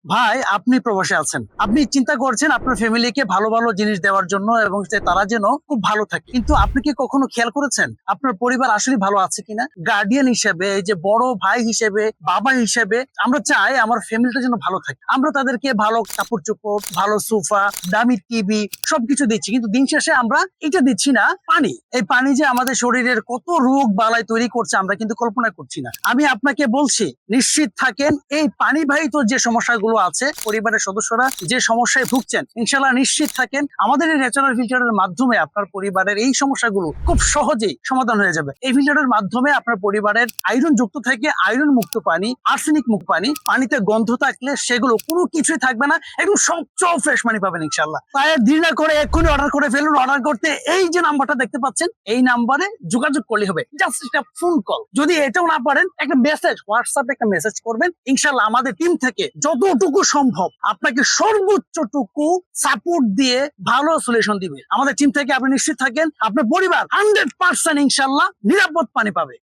ভাই, আপনি প্রবাসে আছেন, আপনি চিন্তা করছেন আপনার ফ্যামিলিকে ভালো ভালো জিনিস দেওয়ার জন্য এবং তারা যেন খুব ভালো থাকে, কিন্তু আপনি কি কখনো খেয়াল করেছেন আপনার পরিবার আসলে ভালো আছে কিনা? গার্ডিয়ান হিসেবে, এই যে বড় ভাই হিসেবে, বাবা হিসেবে, আমরা চাই আমার ফ্যামিলিটা যেন ভালো থাকে। আমরা তাদেরকে ভালো কাপড় চোপড়, ভালো সোফা, দামি টিভি সবকিছু দিচ্ছি, কিন্তু দিন শেষে আমরা এটা দিচ্ছি না পানি। এই পানি যে আমাদের শরীরের কত রোগ বালাই তৈরি করছে আমরা কিন্তু কল্পনা করছি না। আমি আপনাকে বলছি, নিশ্চিত থাকেন এই পানি বাহিত যে সমস্যাগুলো আছে, পরিবারের সদস্যরা যে সমস্যায় ভুগছেন, ইনশাল্লাহ নিশ্চিত থাকেন আমাদের এই ন্যাচারাল ফিল্টারের মাধ্যমে আপনার পরিবারের এই সমস্যাগুলো খুব সহজেই সমাধান হয়ে যাবে। এই ফিল্টারের মাধ্যমে আপনার পরিবারের আয়রন যুক্ত থেকে আয়রন মুক্ত পানি, আর্সেনিক মুক্ত পানি, পানিতে গন্ধ থাকলে সেগুলো কোনো কিছুই থাকবে না, একদম স্বচ্ছ ফ্রেশ পানি পাবেন ইনশাল্লাহ। তাই আর দেরি না করে এক্ষুনি অর্ডার করে ফেলুন। অর্ডার করতে এই যে নাম্বারটা দেখতে পাচ্ছেন, এই নাম্বারে যোগাযোগ করলে হবে, জাস্ট একটা ফোন কল। যদি এটাও না পারেন, একটা মেসেজ, হোয়াটসঅ্যাপে একটা মেসেজ করবেন, ইনশাল্লাহ আমাদের টিম থেকে যতটুকু সম্ভব আপনাকে সর্বোচ্চটুকু সাপোর্ট দিয়ে ভালো সলিউশন দিবে। আমাদের টিম থেকে আপনি নিশ্চিত থাকেন আপনার পরিবার 100% ইনশাল্লাহ নিরাপদ পানি পাবে।